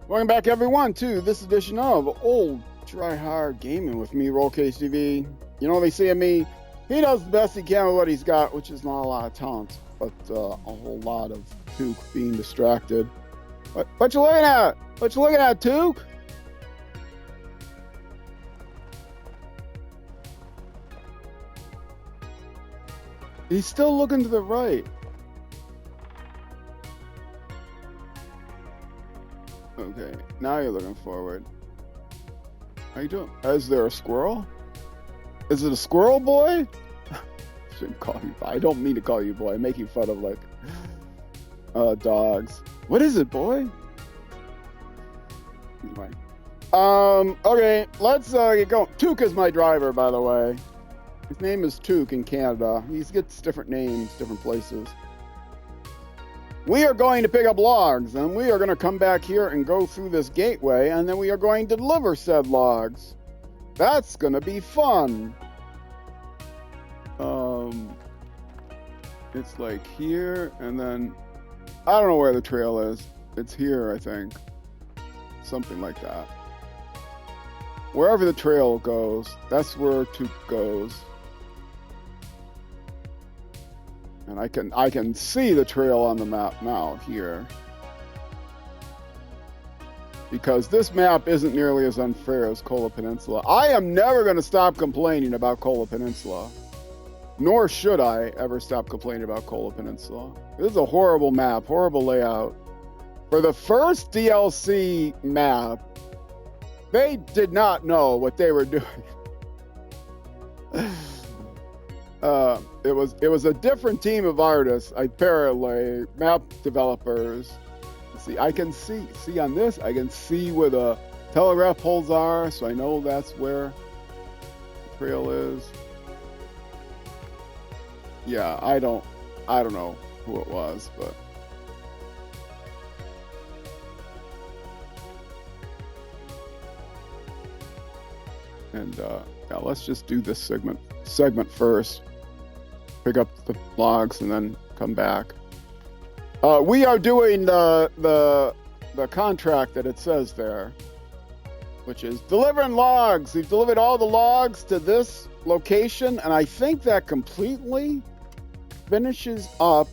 Welcome back, everyone, to this edition of Old Try Hard Gaming with me, Rollcase TV. You know, they say of me, he does the best he can with what he's got, which is not a lot of talent, but a whole lot of Took being distracted. What you looking at? What you looking at, Took? He's still looking to the right. Okay, now you're looking forward. How you doing? Is there a squirrel? Is it a squirrel boy? Shouldn't call you. I don't mean to call you boy. I'm making fun of like dogs. What is it, boy? Anyway. Okay, let's get going. Took is my driver, by the way. His name is Took in Canada. He gets different names, different places. We are going to pick up logs, and we are going to come back here and go through this gateway, and then we are going to deliver said logs. That's going to be fun. It's like here, and then I don't know where the trail is. It's here, I think. Something like that. Wherever the trail goes, that's where Took goes. And I can see the trail on the map now here. Because this map isn't nearly as unfair as Kola Peninsula. I am never going to stop complaining about Kola Peninsula. Nor should I ever stop complaining about Kola Peninsula. This is a horrible map, horrible layout. For the first DLC map, they did not know what they were doing. It was a different team of artists, apparently, map developers. See, I can see on this, I can see where the telegraph poles are, so I know that's where the trail is. Yeah, I don't know who it was, but and yeah, let's just do this segment first. Pick up the logs and then come back. We are doing the contract that it says there, which is delivering logs. We've delivered all the logs to this location, and I think that completely finishes up.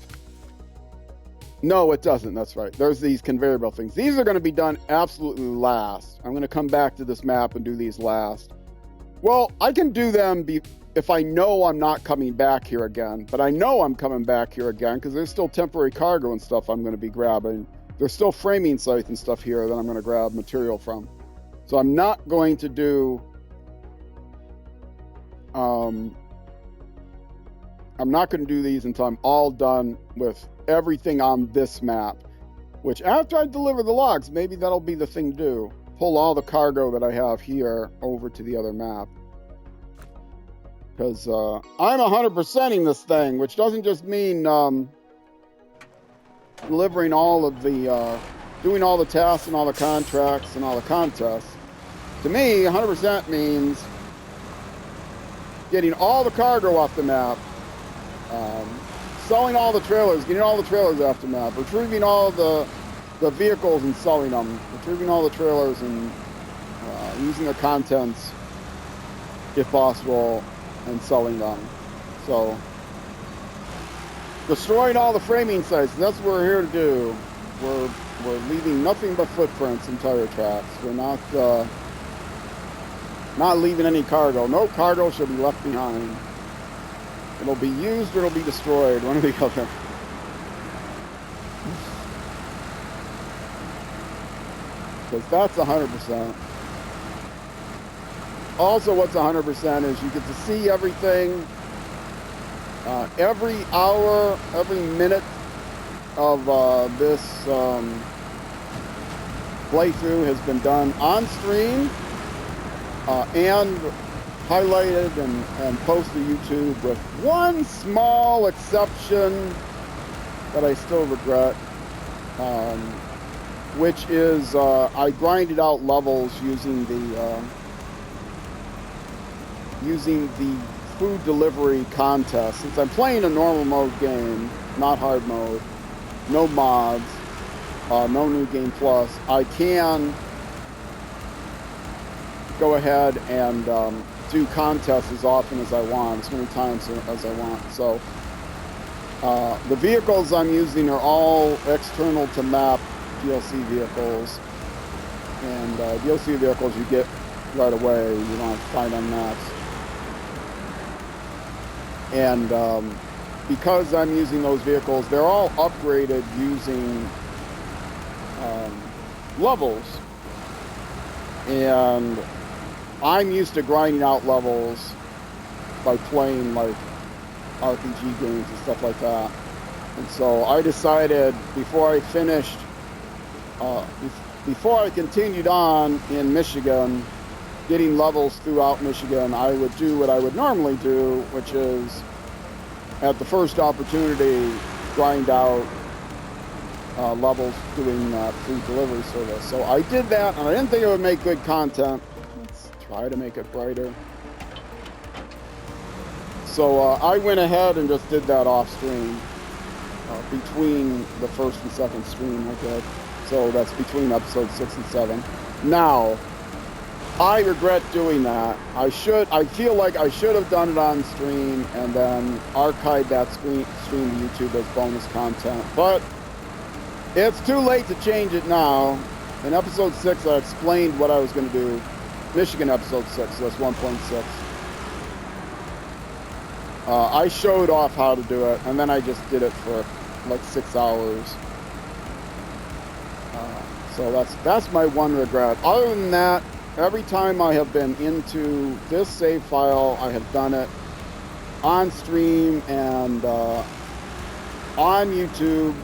No, it doesn't. That's right. There's these conveyor belt things. These are going to be done absolutely last. I'm going to come back to this map and do these last. Well, I can do them if I know I'm not coming back here again, but I know I'm coming back here again because there's still temporary cargo and stuff I'm going to be grabbing. There's still framing sites and stuff here that I'm going to grab material from. So I'm not going to do I'm not going to do these until I'm all done with everything on this map, which after I deliver the logs, maybe that'll be the thing to do. Pull all the cargo that I have here over to the other map. Because I'm 100%ing this thing, which doesn't just mean delivering all of the, doing all the tasks and all the contracts and all the contests. To me, 100% means getting all the cargo off the map, selling all the trailers, getting all the trailers off the map, retrieving all the vehicles and selling them, retrieving all the trailers and using the contents, if possible, and selling them. So, destroying all the framing sites, that's what we're here to do. We're leaving nothing but footprints and tire tracks. We're not leaving any cargo. No cargo should be left behind. It'll be used or it'll be destroyed, one or the other. Because that's 100%. Also, what's 100% is you get to see everything. Every hour, every minute of this playthrough has been done on stream and highlighted and posted to YouTube, with one small exception that I still regret, which is I grinded out levels using the food delivery contest. Since I'm playing a normal mode game, not hard mode, no mods, no New Game Plus, I can go ahead and do contests as often as I want, as many times as I want. So the vehicles I'm using are all external to map DLC vehicles, and DLC vehicles you get right away. You don't have to find on maps. And because I'm using those vehicles, they're all upgraded using levels, and I'm used to grinding out levels by playing like RPG games and stuff like that. And so I decided before I finished, before I continued on in Michigan, getting levels throughout Michigan, I would do what I would normally do, which is at the first opportunity, grind out levels doing food delivery service. So I did that, and I didn't think it would make good content. Let's try to make it brighter. So I went ahead and just did that off stream between the first and second stream I did. So that's between episode 6 and 7. Now, I regret doing that. I feel like I should have done it on stream and then archived that stream to YouTube as bonus content. But it's too late to change it now. In episode 6, I explained what I was going to do. Michigan episode 6, so that's 1.6. I showed off how to do it, and then I just did it for like 6 hours. So that's my one regret. Other than that, every time I have been into this save file, I have done it on stream and on YouTube.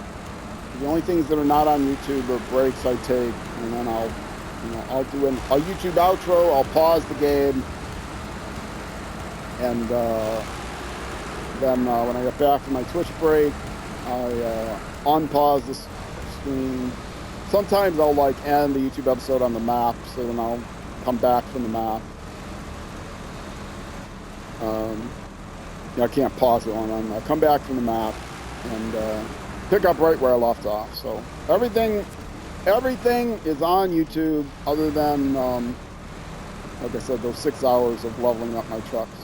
The only things that are not on YouTube are breaks I take, and then I'll do a YouTube outro. I'll pause the game, and then when I get back from my Twitch break, I unpause the stream. Sometimes I'll like end the YouTube episode on the map, so then I'll come back from the map. I can't pause it on. I'll come back from the map and pick up right where I left off. So everything is on YouTube, other than like I said, those 6 hours of leveling up my trucks.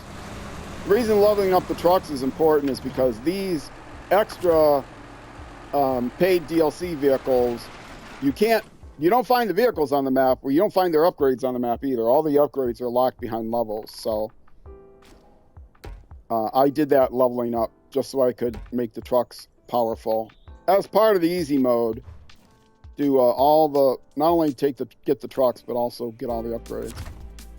The reason leveling up the trucks is important is because these extra paid DLC vehicles, you don't find the vehicles on the map, or you don't find their upgrades on the map either. All the upgrades are locked behind levels. So I did that leveling up just so I could make the trucks powerful. As part of the easy mode, do not only get the trucks, but also get all the upgrades.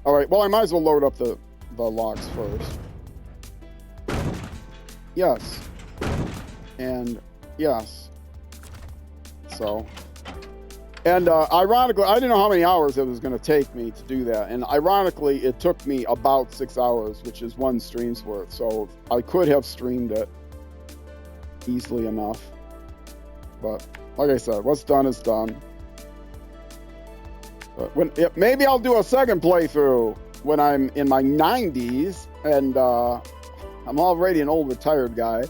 All right, well, I might as well load up the logs first. Yes. And yes. So, and ironically, I didn't know how many hours it was going to take me to do that. And ironically, it took me about 6 hours, which is one stream's worth. So I could have streamed it easily enough. But like I said, what's done is done. But maybe I'll do a second playthrough when I'm in my 90s and I'm already an old retired guy,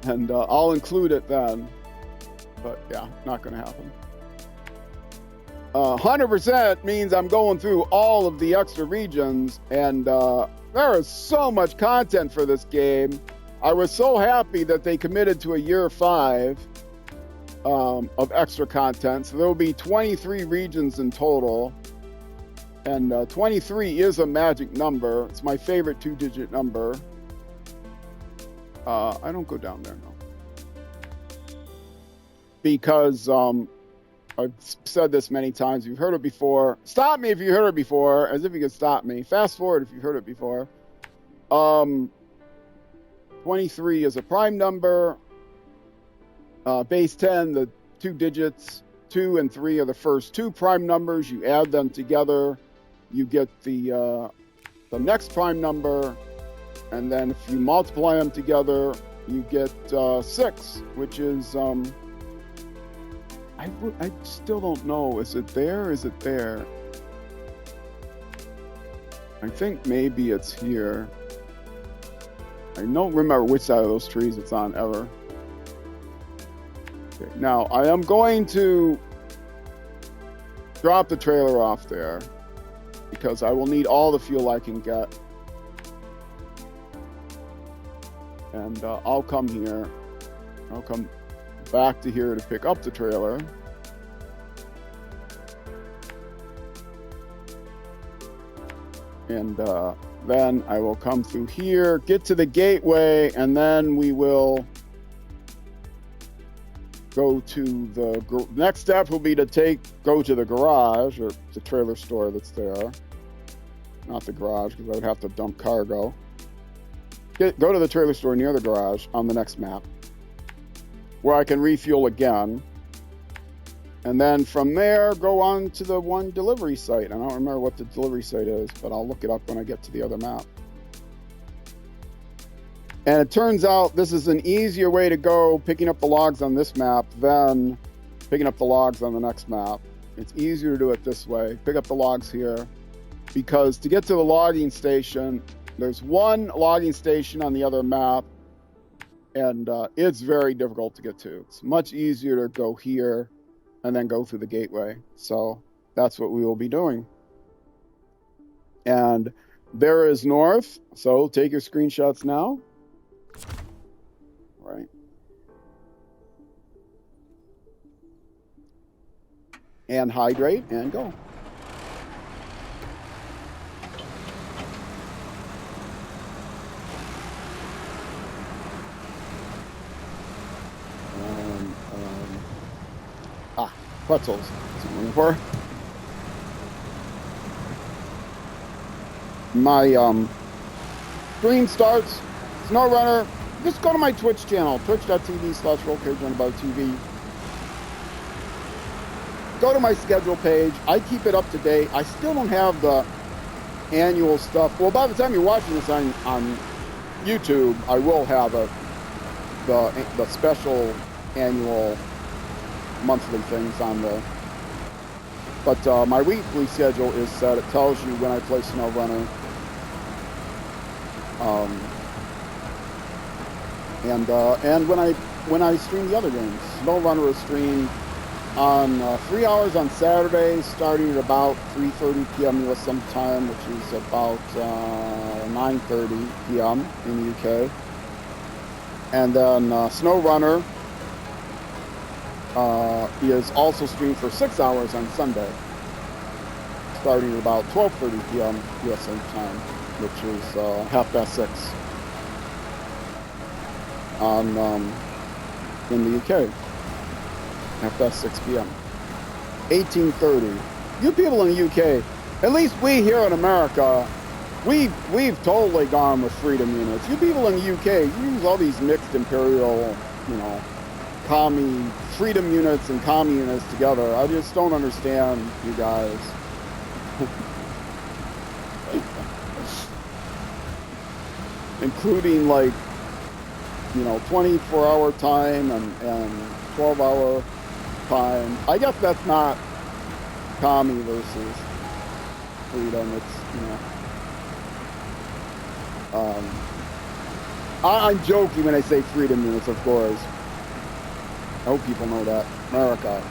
and I'll include it then. But yeah, not going to happen. 100% means I'm going through all of the extra regions, and there is so much content for this game. I was so happy that they committed to a year 5 of extra content. So there will be 23 regions in total. And 23 is a magic number. It's my favorite 2-digit number. I don't go down there, no. Because I've said this many times. You've heard it before. Stop me if you heard it before, as if you could stop me. Fast forward if you've heard it before. 23 is a prime number. Base 10, the 2 digits. 2 and 3 are the first 2 prime numbers. You add them together, you get the next prime number, and then if you multiply them together, you get 6, which is I still don't know. Is it there? Is it there? I think maybe it's here. I don't remember which side of those trees it's on ever. Okay, now I am going to drop the trailer off there because I will need all the fuel I can get. And I'll come here. I'll come back to here to pick up the trailer. And then I will come through here, get to the gateway, and then we will go to the next step will be to go to the garage or the trailer store that's there. Not the garage because I would have to dump cargo. Go to the trailer store near the garage on the next map where I can refuel again. And then from there, go on to the one delivery site. I don't remember what the delivery site is, but I'll look it up when I get to the other map. And it turns out this is an easier way to go picking up the logs on this map than picking up the logs on the next map. It's easier to do it this way. Pick up the logs here. Because to get to the logging station, there's one logging station on the other map, and it's very difficult to get to. It's much easier to go here and then go through the gateway. So that's what we will be doing. And there is north. So take your screenshots now. Right. And hydrate and go. Pretzels. That's what I'm looking for. My stream starts. SnowRunner. Just go to my Twitch channel, twitch.tv/RollCageRunAboutTV. Go to my schedule page. I keep it up to date. I still don't have the annual stuff. Well, by the time you're watching this on YouTube, I will have the special annual monthly things on there. But my weekly schedule is set. It tells you when I play SnowRunner. And when I stream the other games. SnowRunner is streamed on 3 hours on Saturdays, starting at about 3:30 p.m. US sometime, which is about 9:30 p.m. in the UK. And then SnowRunner is also streamed for 6 hours on Sunday, starting at about 12:30 p.m. US time, which is 6:30 on in the UK. 6:30 p.m. 18:30. You people in the UK, at least we here in America, we've totally gone with freedom units. You people in the UK, you use all these mixed imperial, commie freedom units and commie units together. I just don't understand you guys. Including 24-hour time and 12-hour time. I guess that's not commie versus freedom. It's I'm joking when I say freedom units, of course. I hope people know that. America.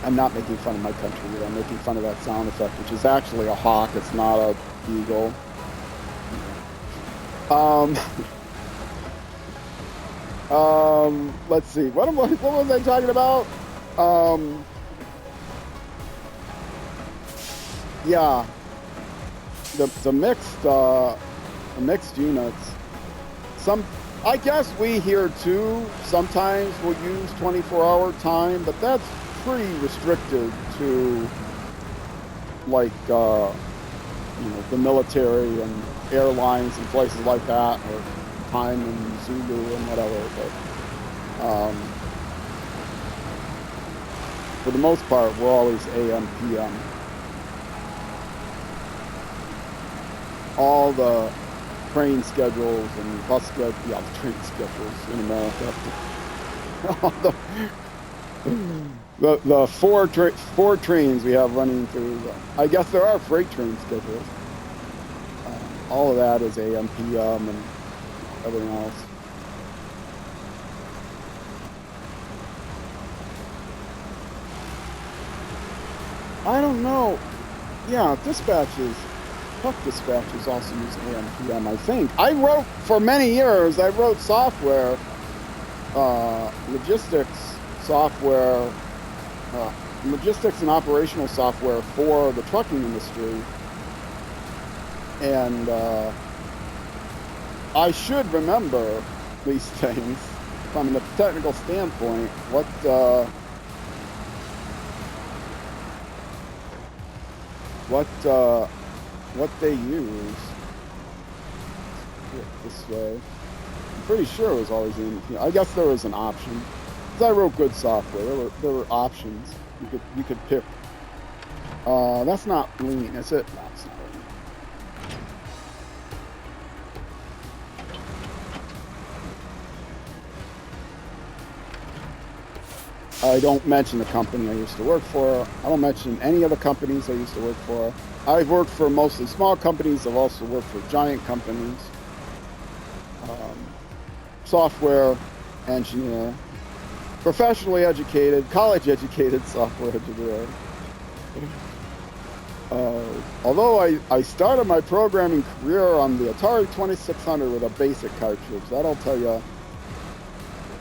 I'm not making fun of my country. I'm making fun of that sound effect, which is actually a hawk. It's not a eagle. Let's see. What was I talking about? Yeah. The mixed units. I guess we here too sometimes will use 24-hour time, but that's pretty restricted to the military and airlines and places like that, or time in Zulu and whatever. But for the most part, we're always AM, PM. All the train schedules and bus schedules, the train schedules in America. the four trains we have running through. I guess there are freight train schedules. All of that is AM, PM, and everything else. I don't know. Yeah, dispatches. Truck dispatches also use AMPM, I think. I wrote, for many years, I wrote software, logistics software, logistics and operational software for the trucking industry. And I should remember these things from a technical standpoint, what they use. This way. I'm pretty sure it was always in. I guess there was an option. Because I wrote good software. There were options. You could pick. That's not lean, is it? No, it's not lean. I don't mention the company I used to work for. I don't mention any of the companies I used to work for. I've worked for mostly small companies. I've also worked for giant companies. Software engineer, professionally educated, college-educated software engineer. Although I started my programming career on the Atari 2600 with a basic cartridge. That'll tell you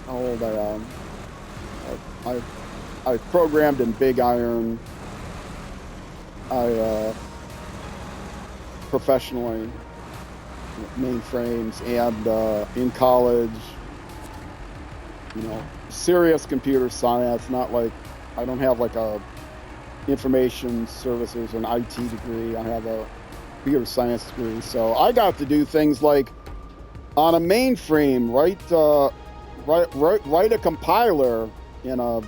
how old I am. I've programmed in Big Iron. I professionally mainframes, and in college, serious computer science, not like, I don't have like a information services or an IT degree. I have a computer science degree. So I got to do things like on a mainframe, write a compiler in a,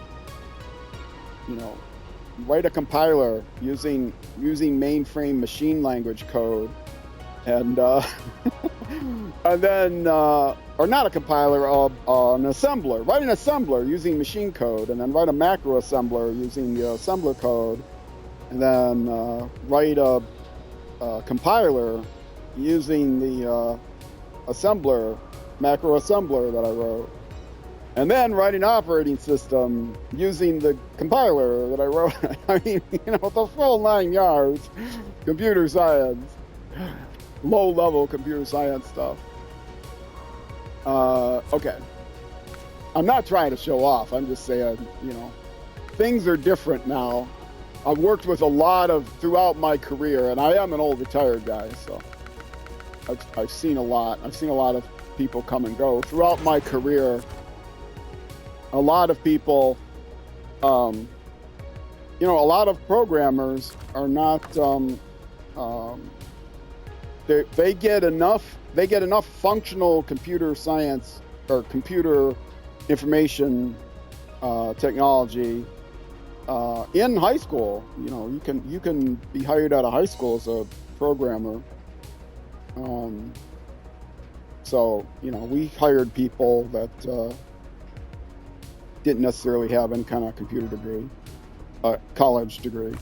write a compiler using mainframe machine language code, and and then or not a compiler, an assembler. Write an assembler using machine code, and then write a macro assembler using the assembler code, and then write a compiler using the assembler, macro assembler that I wrote. And then write an operating system using the compiler that I wrote. I mean, the full 9 yards, computer science, low-level computer science stuff. Okay. I'm not trying to show off. I'm just saying, things are different now. I've worked with a lot throughout my career, and I am an old retired guy, so I've seen a lot. I've seen a lot of people come and go throughout my career. A lot of people, a lot of programmers are not, they get enough functional computer science or computer information technology in high school. You can be hired out of high school as a programmer. So we hired people that didn't necessarily have any kind of computer degree, college degree.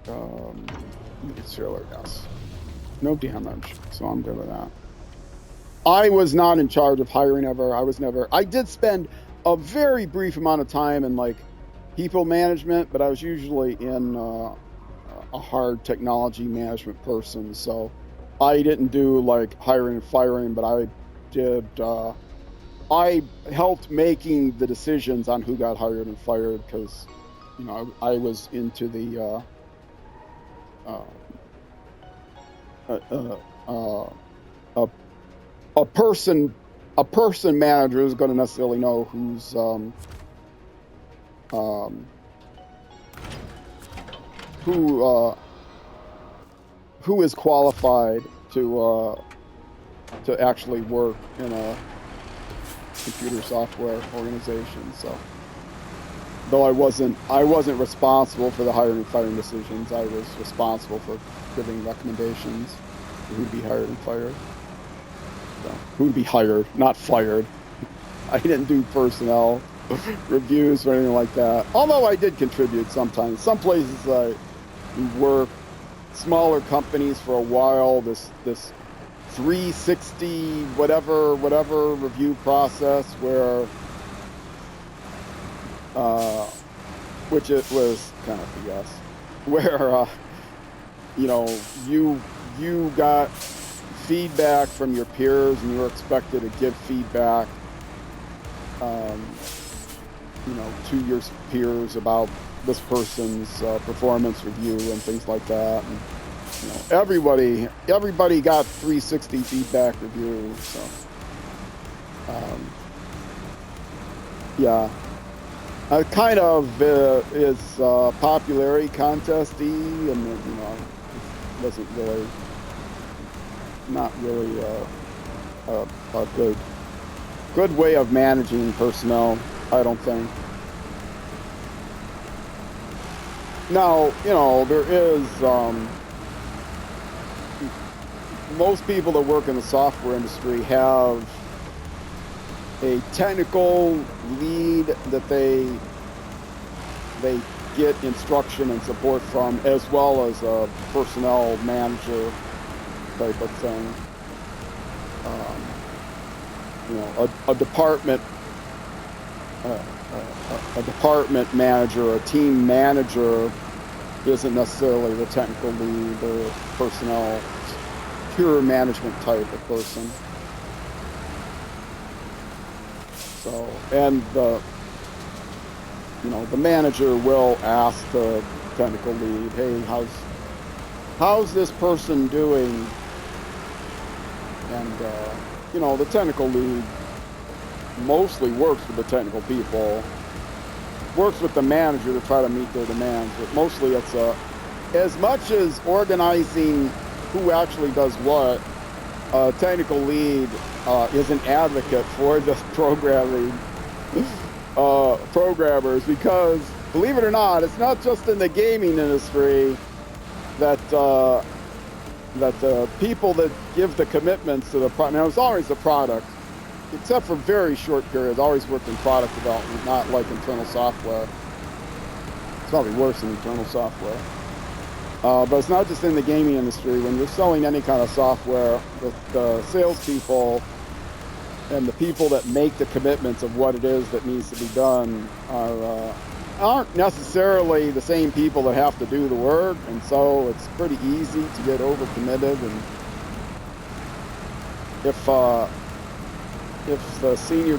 Concealer, yes. No damage, so I'm good with that. I was not in charge of hiring ever. I did spend a very brief amount of time in like people management, but I was usually in a hard technology management person. So I didn't do like hiring and firing, but I did, I helped making the decisions on who got hired and fired, because, I was into the a person manager is going to necessarily know who is qualified to actually work in a computer software organization. So though I wasn't responsible for the hiring and firing decisions, I was responsible for giving recommendations to who'd be hired and fired. So, who'd be hired, not fired. I didn't do personnel reviews or anything like that. Although I did contribute sometimes. Some places I worked, smaller companies for a while, this 360 whatever review process where which it was kind of BS, where you know, you got feedback from your peers, and you were expected to give feedback, you know, to your peers about this person's performance review and things like that. And, you know, everybody got 360 feedback reviews. So, yeah, kind of is popularity contesty, and you know, it wasn't really, not really a good way of managing personnel, I don't think. Now, you know, there is most people that work in the software industry have a technical lead that they get instruction and support from, as well as a personnel manager type of thing. You know, a department manager, a team manager, isn't necessarily the technical lead or personnel, pure management type of person. So, and you know, the manager will ask the technical lead, hey, how's this person doing? And you know, the technical lead mostly works with the technical people, works with the manager to try to meet their demands, but mostly it's as much as organizing who actually does what. Technical lead is an advocate for the programmers, because believe it or not, it's not just in the gaming industry that the people that give the commitments to the product. Now, it's always the product, except for very short periods. Always worked in product development, not like internal software. It's probably worse than internal software. But it's not just in the gaming industry. When you're selling any kind of software, the salespeople and the people that make the commitments of what it is that needs to be done aren't necessarily the same people that have to do the work, and so it's pretty easy to get overcommitted. And if the senior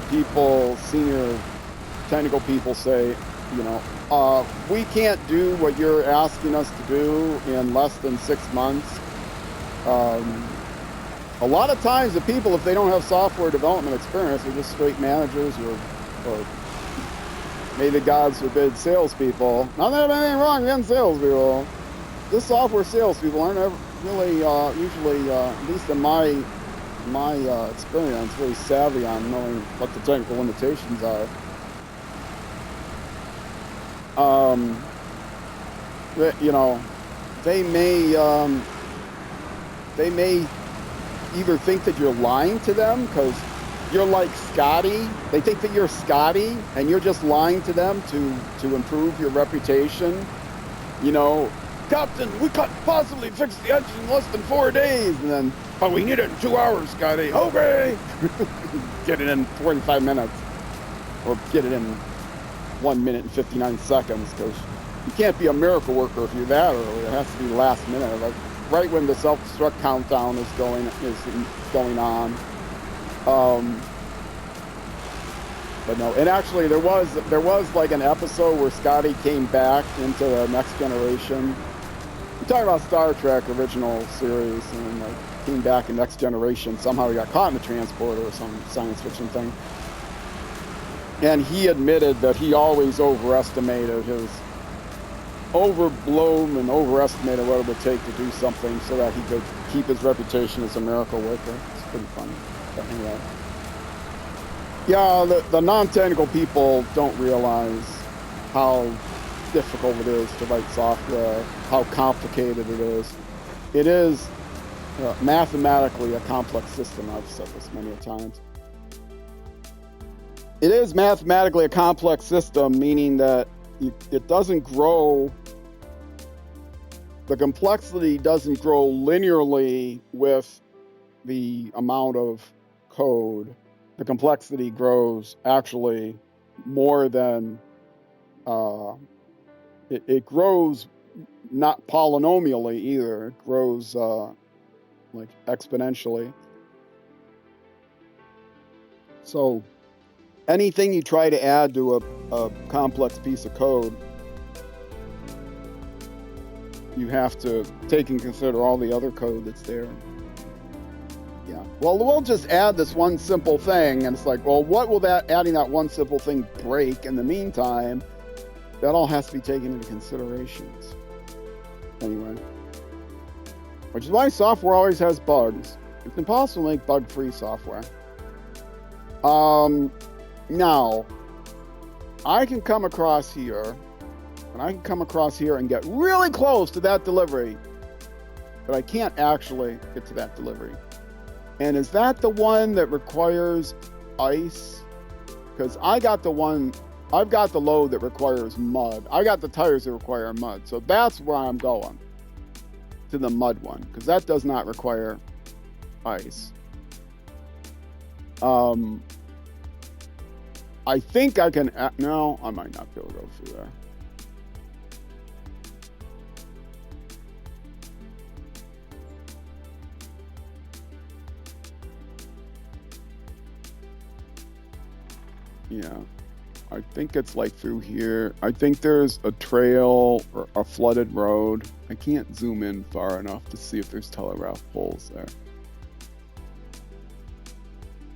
technical people say, you know, we can't do what you're asking us to do in less than 6 months. A lot of times the people, if they don't have software development experience, they're just straight managers or maybe, gods forbid, salespeople. Not that there's anything wrong with salespeople. Just software salespeople aren't ever really, usually, at least in my experience, very savvy on knowing what the technical limitations are. You know, they may either think that you're lying to them because you're like Scotty. They think that you're Scotty and you're just lying to them to improve your reputation. You know, Captain, we can't possibly fix the engine in less than 4 days. And then, but we need it in 2 hours, Scotty. Okay. Get it in 45 minutes. Or get it in 1 minute and 59 seconds, because you can't be a miracle worker if you're that early. It has to be last minute, like right when the self-destruct countdown is going on. But no, and actually there was like an episode where Scotty came back into the Next Generation. I'm talking about Star Trek original series, and like came back in Next Generation. Somehow he got caught in a transporter or some science fiction thing. And he admitted that he always overestimated what it would take to do something so that he could keep his reputation as a miracle worker. It's pretty funny. But anyway. Yeah, the non-technical people don't realize how difficult it is to write software, how complicated it is. It is mathematically a complex system. I've said this many times. It is mathematically a complex system, meaning that it doesn't grow, the complexity doesn't grow linearly with the amount of code. The complexity grows actually more than it grows not polynomially either. It grows like exponentially. So anything you try to add to a complex piece of code, you have to take and consider all the other code that's there. Yeah. Well, we'll just add this one simple thing, and it's like, well, what will adding that one simple thing break in the meantime? That all has to be taken into considerations. Anyway. Which is why software always has bugs. It's impossible to make bug-free software. Now, I can come across here, and I can come across here and get really close to that delivery, but I can't actually get to that delivery. And is that the one that requires ice? Because I've got the load that requires mud. I got the tires that require mud. So that's where I'm going, to the mud one, because that does not require ice. I think I can, no, I might not be able to go through there. Yeah, I think it's like through here. I think there's a trail or a flooded road. I can't zoom in far enough to see if there's telegraph poles there.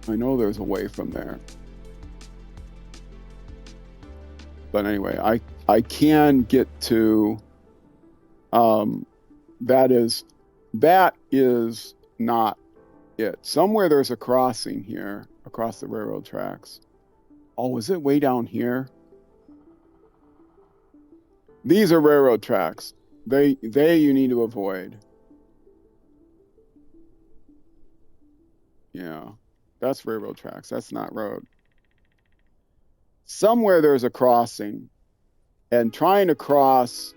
I know there's a way from there. But anyway, I can get to, that is not it. Somewhere there's a crossing here across the railroad tracks. Oh, is it way down here? These are railroad tracks. They you need to avoid. Yeah, that's railroad tracks. That's not road. Somewhere there's a crossing, and trying to cross.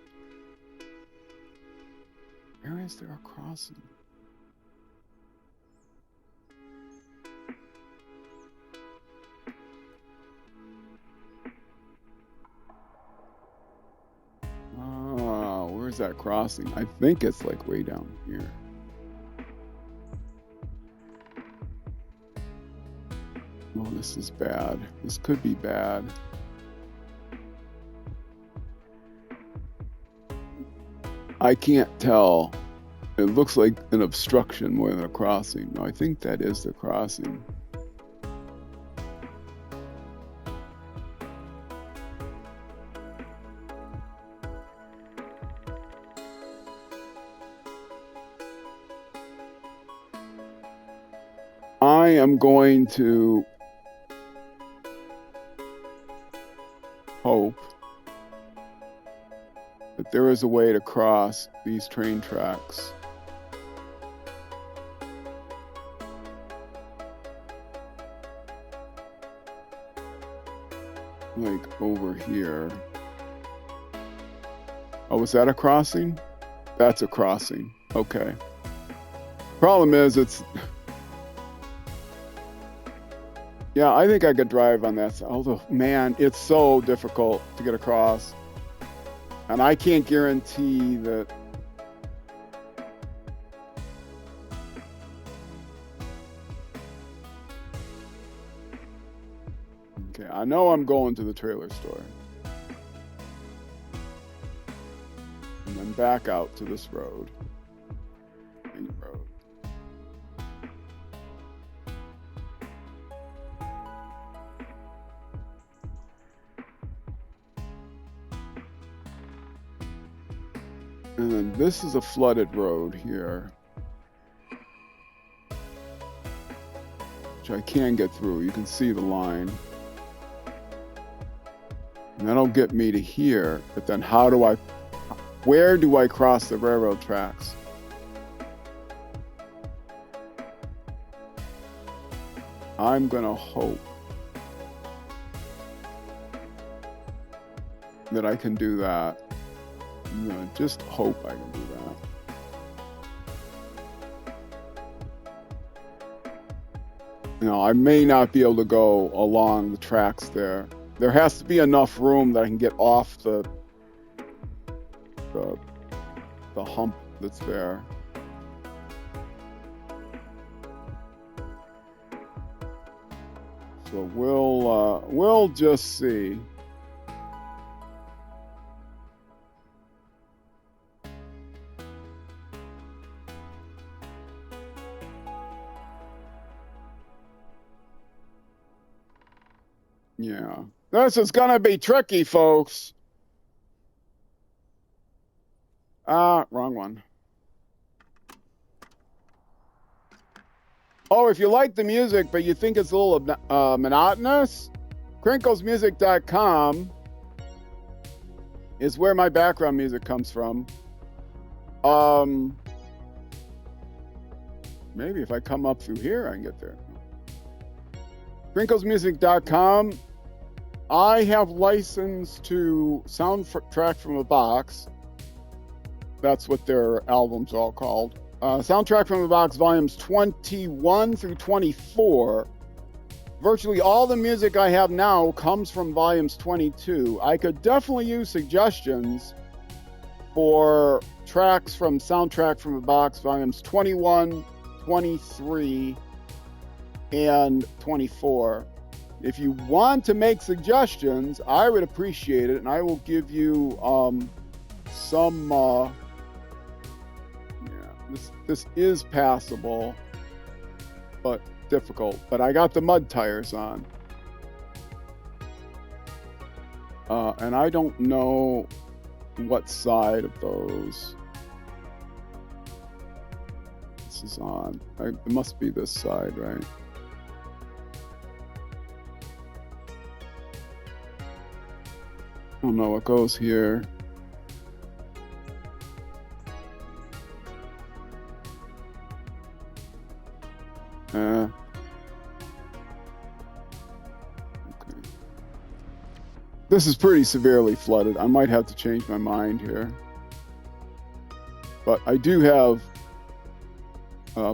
Where is there a crossing? Oh, where's that crossing? I think it's like way down here. Oh, this is bad. This could be bad. I can't tell. It looks like an obstruction more than a crossing. No, I think that is the crossing. I am going to hope that there is a way to cross these train tracks. Like over here. Oh, is that a crossing? That's a crossing. Okay. Problem is, it's... Yeah, I think I could drive on that. Although, man, it's so difficult to get across. And I can't guarantee that... Okay, I know I'm going to the trailer store. And then back out to this road. Main road. And then this is a flooded road here, which I can get through. You can see the line. And that'll get me to here. But then where do I cross the railroad tracks? I'm gonna hope that I can do that. I'm gonna just hope I can do that. Now, I may not be able to go along the tracks there. There has to be enough room that I can get off the the hump that's there. So we'll just see. Yeah, this is gonna be tricky, folks. Wrong one. Oh, if you like the music, but you think it's a little monotonous, crinklesmusic.com is where my background music comes from. Maybe if I come up through here, I can get there. crinklesmusic.com. I have license to Soundtrack from a Box. That's what their albums are all called. Soundtrack from the Box volumes 21 through 24. Virtually all the music I have now comes from volumes 22. I could definitely use suggestions for tracks from Soundtrack from the Box volumes 21, 23, and 24. If you want to make suggestions, I would appreciate it, and I will give you some... This is passable, but difficult. But I got the mud tires on. And I don't know what side of those this is on. It must be this side, right? I don't know what goes here. Okay. This is pretty severely flooded. I might have to change my mind here. But I do have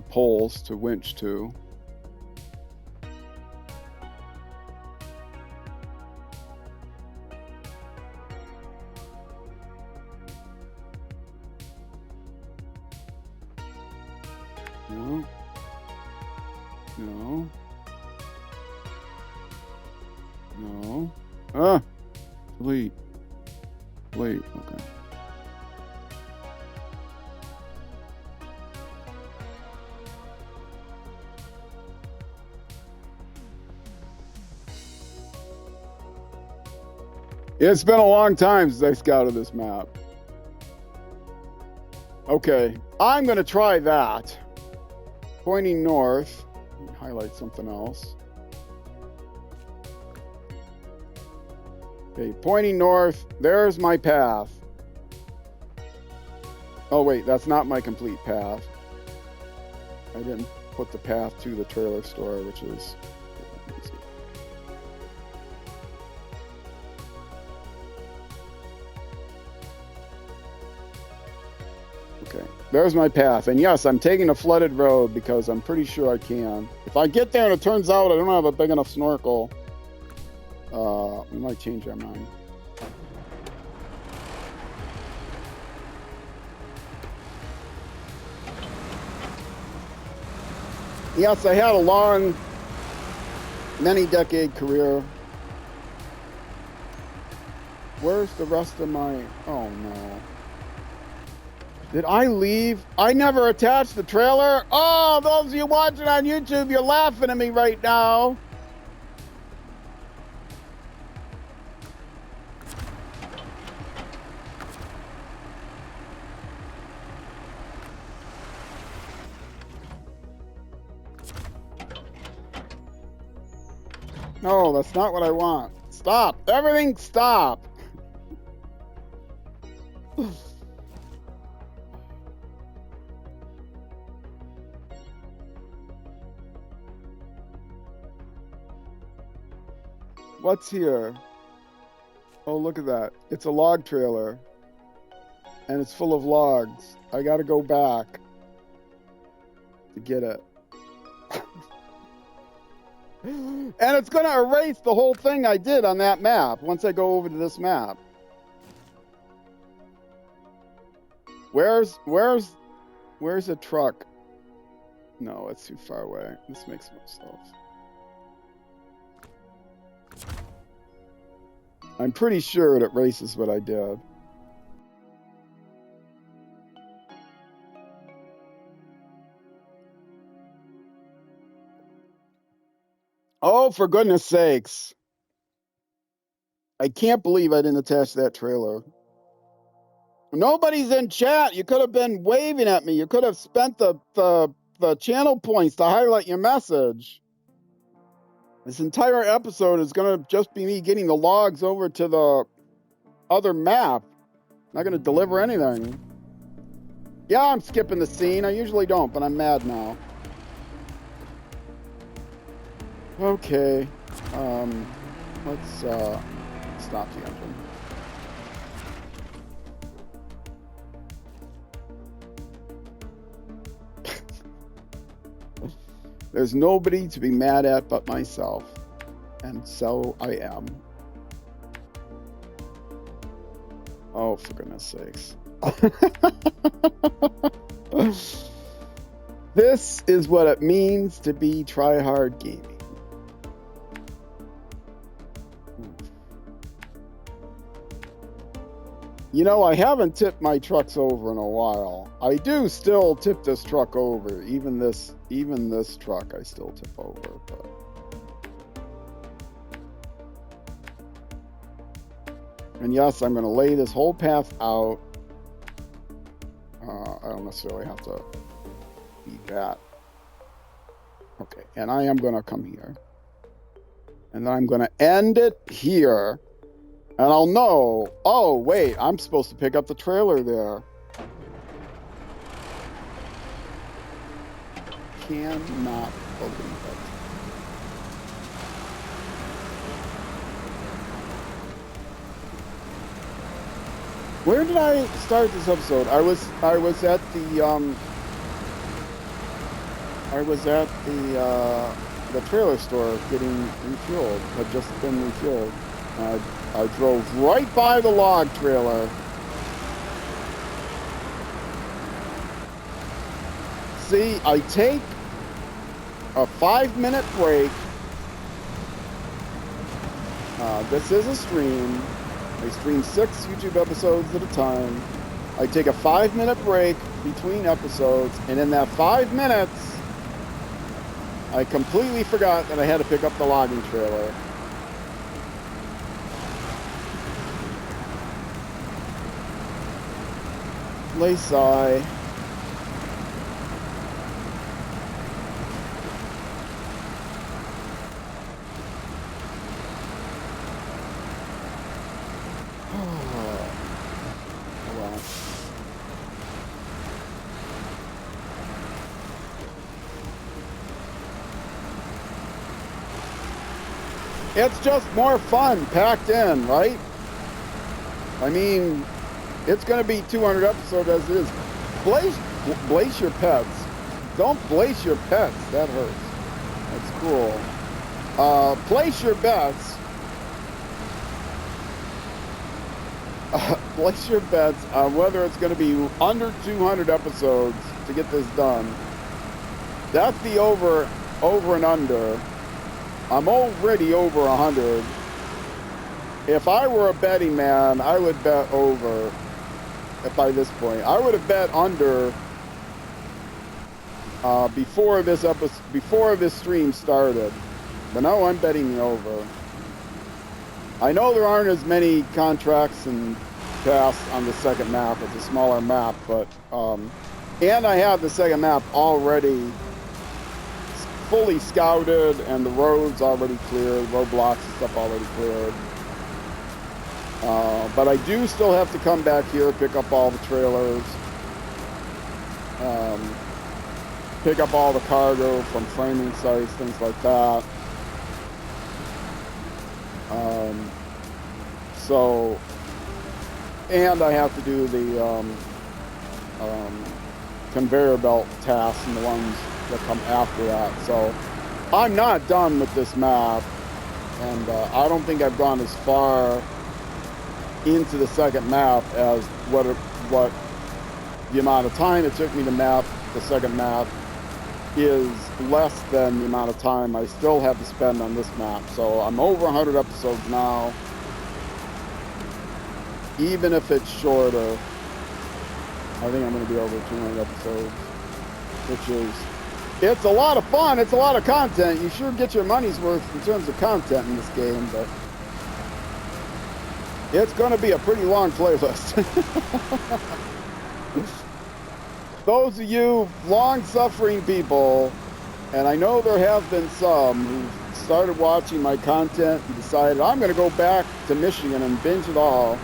poles to winch to. No. No. No. Ah! Delete. Delete. Okay. It's been a long time since I scouted this map. Okay, I'm going to try that. Pointing north. Highlight something else. Okay, pointing north. There's my path. Oh wait, that's not my complete path. I didn't put the path to the trailer store, which is... Okay, there's my path. And yes, I'm taking a flooded road because I'm pretty sure I can. If I get there and it turns out I don't have a big enough snorkel, we might change our mind. Yes, I had a long, many-decade career. Where's the rest of my... Oh, no. Did I leave? I never attached the trailer? Oh, those of you watching on YouTube, you're laughing at me right now. No, that's not what I want. Stop. Everything stop. What's here? Oh, look at that. It's a log trailer. And it's full of logs. I gotta go back to get it. And it's gonna erase the whole thing I did on that map once I go over to this map. Where's a truck? No, it's too far away. This makes no sense. I'm pretty sure that race is what I did. Oh, for goodness sakes. I can't believe I didn't attach that trailer. Nobody's in chat. You could have been waving at me. You could have spent the channel points to highlight your message. This entire episode is going to just be me getting the logs over to the other map. Not going to deliver anything. Yeah, I'm skipping the scene. I usually don't, but I'm mad now. Okay. Let's stop the engine. There's nobody to be mad at but myself. And so I am. Oh, for goodness sakes. This is what it means to be try-hard gaming. You know, I haven't tipped my trucks over in a while. I do still tip this truck over. Even this truck I still tip over, but and yes, I'm going to lay this whole path out. I don't necessarily have to beat that. Okay, and I am going to come here. And then I'm going to end it here. And I'll know, oh, wait, I'm supposed to pick up the trailer there. Cannot believe it. Where did I start this episode? I was at the trailer store getting refueled. Had just been refueled. I drove right by the log trailer. See, I take a 5-minute break. This is a stream. I stream 6 YouTube episodes at a time. I take a 5-minute break between episodes, and in that 5 minutes, I completely forgot that I had to pick up the logging trailer. Laysai. It's just more fun packed in, right? I mean, it's going to be 200 episodes as it is. Blaze your pets. Don't blaze your pets. That hurts. That's cool. Place your bets. Place your bets on whether it's going to be under 200 episodes to get this done. That's the over and under. I'm already over 100. If I were a betting man, I would bet over. By this point, I would have bet under before this stream started. But now I'm betting over. I know there aren't as many contracts and tasks on the second map. It's a smaller map, but and I have the second map already fully scouted and the roads already cleared, roadblocks and stuff already cleared. But I do still have to come back here, pick up all the trailers, pick up all the cargo from framing sites, things like that. And I have to do the conveyor belt tasks and the ones that come after that. So I'm not done with this map, and I don't think I've gone as far into the second map as what the amount of time it took me to map the second map is less than the amount of time I still have to spend on this map. So I'm over 100 episodes now. Even if it's shorter, I think I'm going to be over 200 episodes, which is, it's a lot of fun. It's a lot of content. You sure get your money's worth in terms of content in this game, but it's going to be a pretty long playlist. Those of you long-suffering people, and I know there have been some who started watching my content and decided, I'm going to go back to Michigan and binge it all.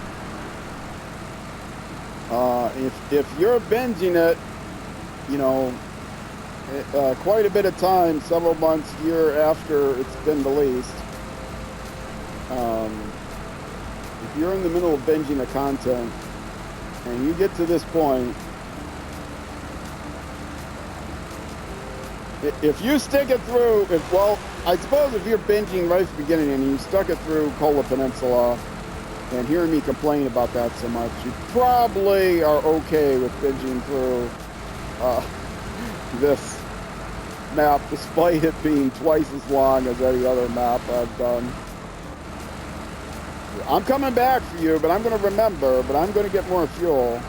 If you're binging it, you know, quite a bit of time, several months, year after it's been released, if you're in the middle of binging the content and you get to this point, if you stick it through, well, I suppose if you're binging right at the beginning and you stuck it through Kola Peninsula, and hearing me complain about that so much, you probably are okay with binging through this map, despite it being twice as long as any other map I've done. I'm coming back for you, but I'm going to remember, but I'm going to get more fuel.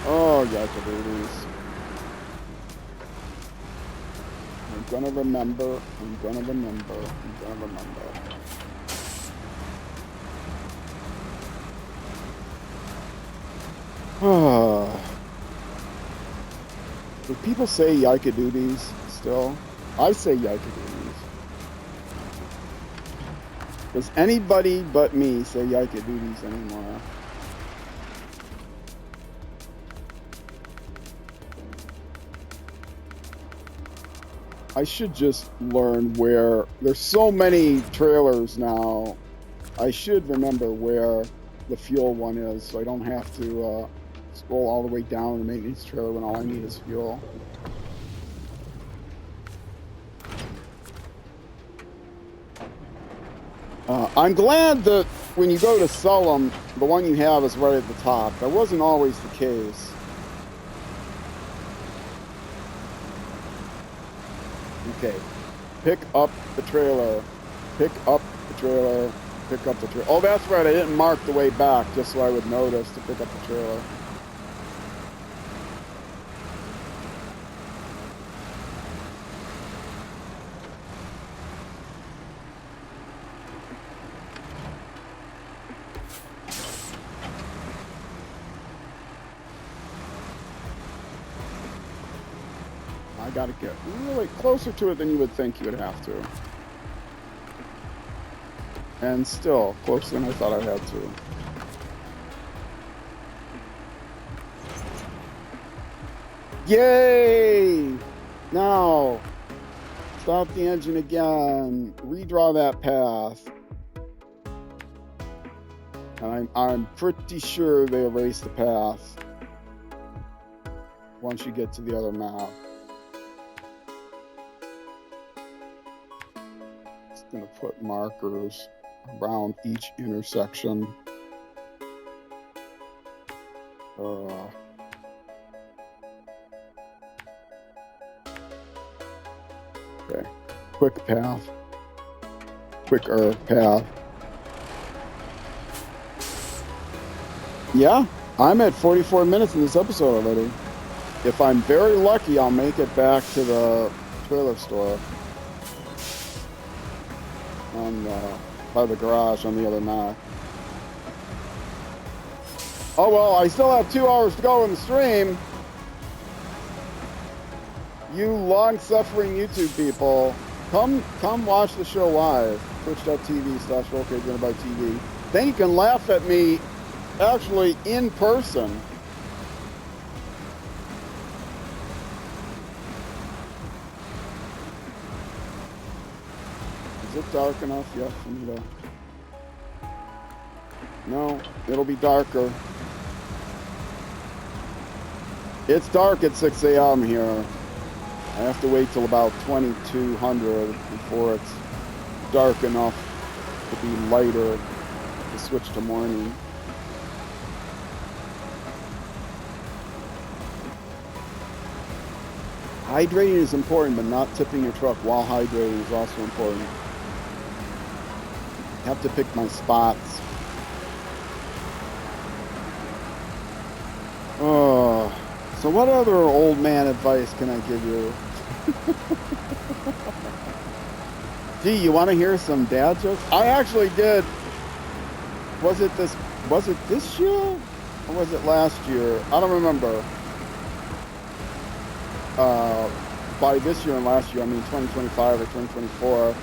Oh, Yakadooties. I'm gonna remember, I'm gonna remember, I'm gonna remember. Do people say Yakadooties still? I say Yakadooties. Does anybody but me say Yakadooties anymore? I should just learn where, there's so many trailers now, I should remember where the fuel one is, so I don't have to scroll all the way down the maintenance trailer when all I need is fuel. I'm glad that when you go to sell them, the one you have is right at the top. That wasn't always the case. Okay, pick up the trailer, pick up the trailer, pick up the trailer. Oh, that's right, I didn't mark the way back just so I would notice to pick up the trailer. I gotta get really closer to it than you would think you would have to. And still, closer than I thought I had to. Yay! Now, stop the engine again. Redraw that path. And I'm pretty sure they erased the path once you get to the other map. Going to put markers around each intersection. Okay, quick path, quicker path. Yeah, I'm at 44 minutes in this episode already. If I'm very lucky, I'll make it back to the trailer store. By the garage on the other map. Oh well, I still have 2 hours to go in the stream. You long-suffering YouTube people, come watch the show live. Twitch.tv/RollCageGamerByTV. Then you can laugh at me actually in person. Is it dark enough yet for me to... No, it'll be darker. It's dark at 6 a.m. here. I have to wait till about 2200 before it's dark enough to be lighter to switch to morning. Hydrating is important, but not tipping your truck while hydrating is also important. I have to pick my spots. Oh, so what other old man advice can I give you? Gee, you want to hear some dad jokes? I actually did. Was it this year? Or was it last year? I don't remember. By this year and last year, I mean 2025 or 2024.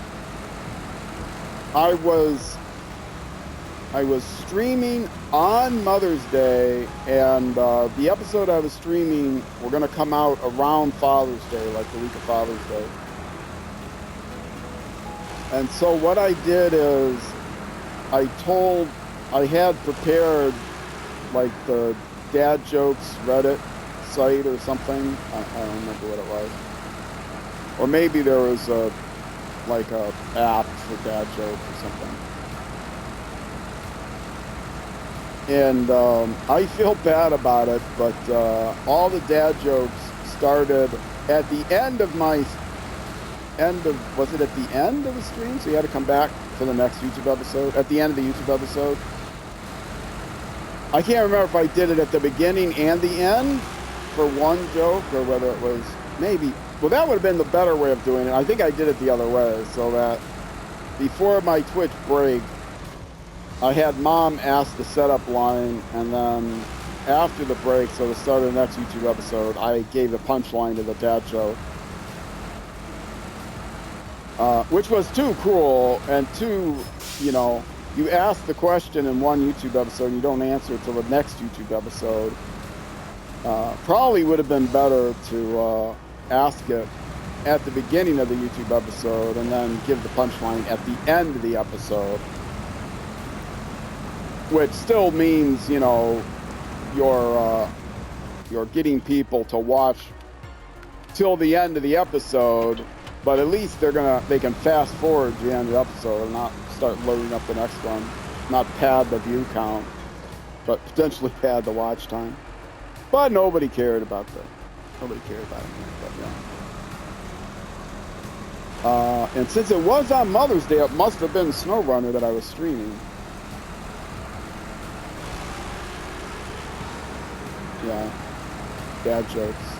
I was streaming on Mother's Day, and the episode I was streaming were going to come out around Father's Day, like the week of Father's Day. And so what I did is I had prepared like the dad jokes Reddit site or something. I don't remember what it was. Or maybe there was a app for dad jokes or something. And I feel bad about it, but all the dad jokes started at the end of was it at the end of the stream? So you had to come back for the next YouTube episode, at the end of the YouTube episode. I can't remember if I did it at the beginning and the end for one joke, or whether it was maybe, well, that would have been the better way of doing it. I think I did it the other way, so that before my Twitch break, I had Mom ask the setup line, and then after the break, so the start of the next YouTube episode, I gave the punchline to the dad joke. Which was too cruel and too, you ask the question in one YouTube episode and you don't answer it till the next YouTube episode. Probably would have been better to ask it at the beginning of the YouTube episode and then give the punchline at the end of the episode. Which still means, you're getting people to watch till the end of the episode, but at least they can fast forward to the end of the episode and not start loading up the next one. Not pad the view count, but potentially pad the watch time. But nobody cared about that. Nobody cared about it, but yeah. And since it was on Mother's Day, it must have been SnowRunner that I was streaming. Yeah, dad jokes.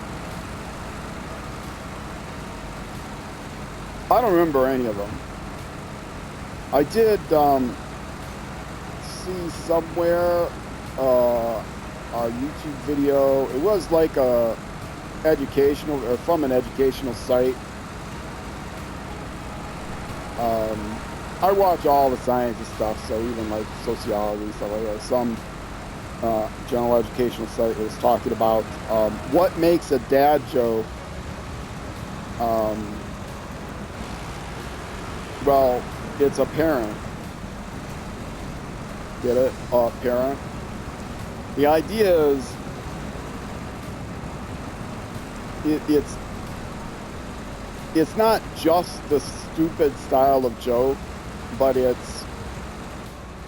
I don't remember any of them. I did see somewhere a YouTube video. It was like from an educational site. I watch all the science and stuff, so even like sociology, stuff like that. Some general educational site was talking about what makes a dad joke. Well, it's a parent. Get it? A parent. The idea is it's not just the stupid style of joke, but it's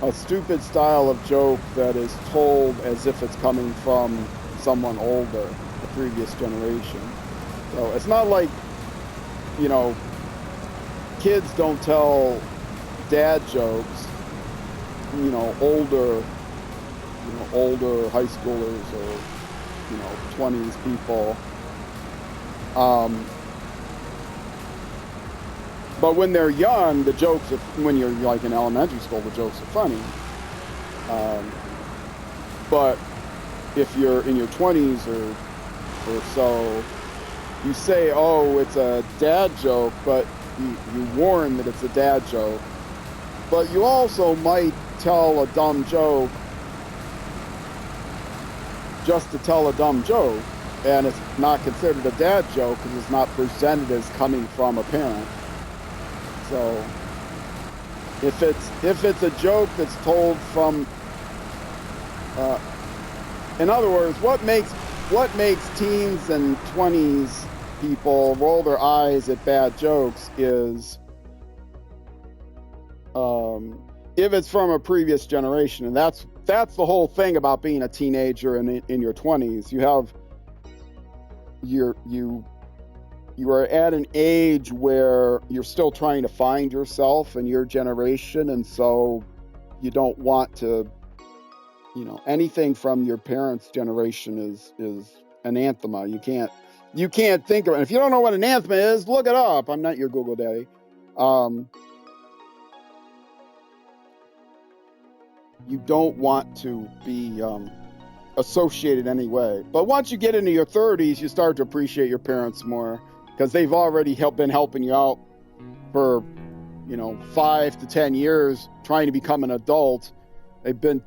a stupid style of joke that is told as if it's coming from someone older, the previous generation. So it's not like, kids don't tell dad jokes, older high schoolers or, 20s people. But when they're young, the jokes when you're like in elementary school, the jokes are funny. But if you're in your 20s or so, you say, oh, it's a dad joke, but you warn that it's a dad joke. But you also might tell a dumb joke just to tell a dumb joke, and it's not considered a dad joke because it's not presented as coming from a parent. So if it's a joke that's told from, in other words, what makes teens and 20s people roll their eyes at bad jokes is if it's from a previous generation, and that's the whole thing about being a teenager in your 20s. You are at an age where you're still trying to find yourself and your generation, and so you don't want to, anything from your parents' generation is anathema. You can't think of it. If you don't know what an anathema is, look it up. I'm not your Google daddy. You don't want to be associated anyway. But once you get into your 30s, you start to appreciate your parents more because they've already been helping you out for 5 to 10 years trying to become an adult. They've been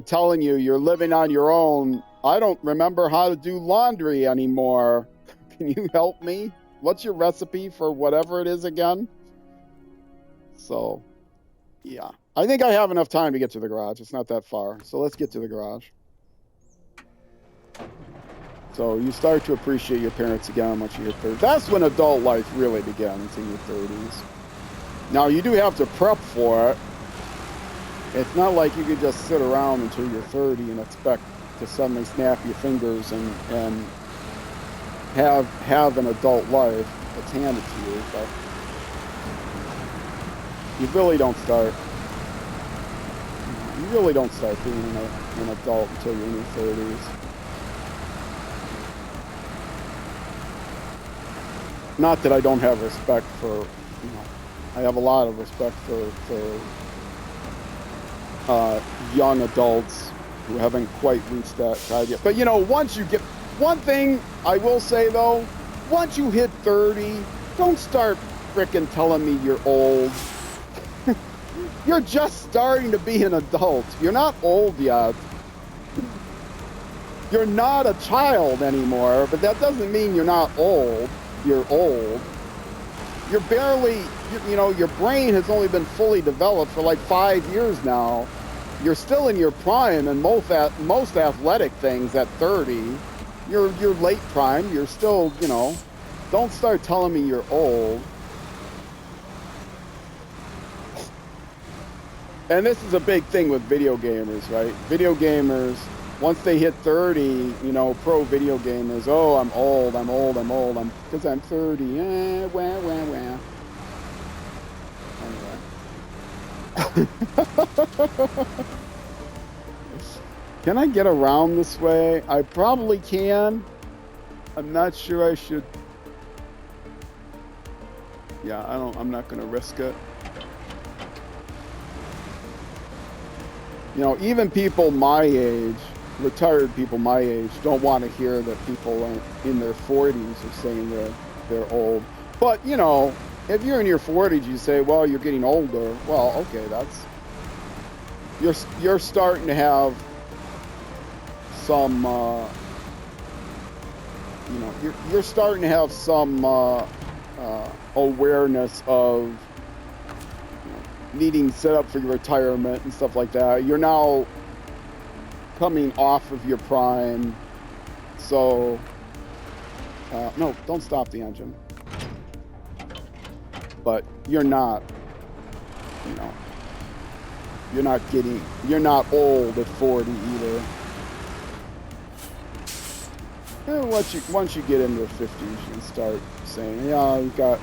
telling you you're living on your own. I don't remember how to do laundry anymore. Can you help me? What's your recipe for whatever it is again? So, yeah. I think I have enough time to get to the garage. It's not that far. So let's get to the garage. So you start to appreciate your parents again once you hit 30. That's when adult life really begins, in your 30s. Now, you do have to prep for it. It's not like you can just sit around until you're 30 and expect to suddenly snap your fingers and have an adult life that's handed to you. But you really don't start being an adult until you're in your 30s. Not that I don't have respect for, I have a lot of respect for young adults who haven't quite reached that idea. But once you get, one thing I will say though, once you hit 30, don't start frickin' telling me you're old. You're just starting to be an adult. You're not old yet. You're not a child anymore, but that doesn't mean you're not old. You're old. You're barely, your brain has only been fully developed for like 5 years now. You're still in your prime and most athletic things at 30. You're late prime. You're still, don't start telling me you're old. And this is a big thing with video gamers, right? Video gamers, once they hit 30, pro video gamers, oh, I'm old, because I'm 30, wah, wah, wah. Anyway. Can I get around this way? I probably can. I'm not sure I should. Yeah, I'm not gonna risk it. Even people my age, retired people my age, don't want to hear that people in their 40s are saying they're old. But, if you're in your 40s, you say, well, you're getting older. Well, okay, you're starting to have some, you're starting to have some awareness of needing set up for your retirement and stuff like that. You're now coming off of your prime. So, no, don't stop the engine. But you're not, you're not old at 40 either. And once you get into the 50s, you can start saying, yeah, you got,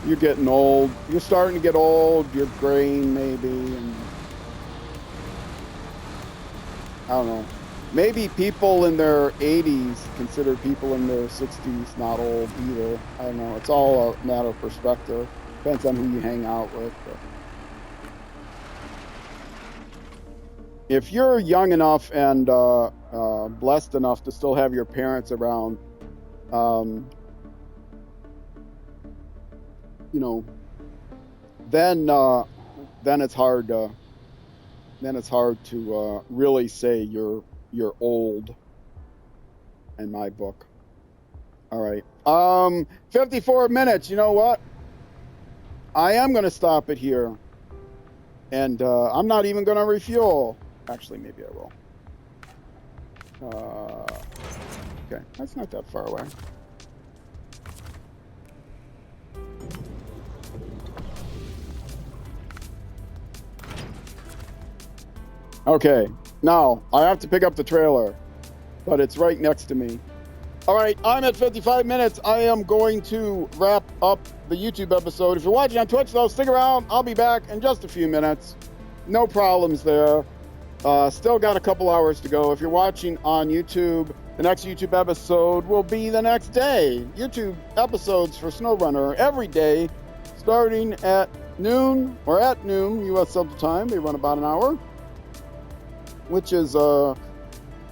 you're getting old. You're starting to get old. You're graying maybe, and I don't know. Maybe people in their 80s consider people in their 60s not old either. I don't know. It's all a matter of perspective. Depends on who you hang out with. But if you're young enough and blessed enough to still have your parents around, then it's hard to really say you're old in my book. All right. 54 minutes. You know what? I am going to stop it here. And I'm not even going to refuel. Actually, maybe I will. Okay, that's not that far away. Okay, now I have to pick up the trailer, but it's right next to me. All right, I'm at 55 minutes. I am going to wrap up the YouTube episode. If you're watching on Twitch, though, stick around. I'll be back in just a few minutes. No problems there. Still got a couple hours to go. If you're watching on YouTube, the next YouTube episode will be the next day. YouTube episodes for SnowRunner every day, starting at noon U.S. Central Time. They run about an hour, which is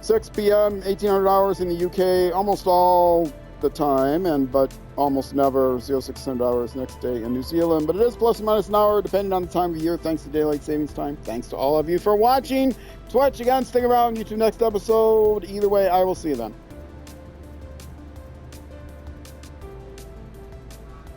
6 p.m., 1800 hours in the UK, almost all the time, but almost never 0600 hours next day in New Zealand. But it is plus or minus an hour, depending on the time of year, thanks to daylight savings time. Thanks to all of you for watching. Twitch, again, stick around. YouTube next episode. Either way, I will see you then.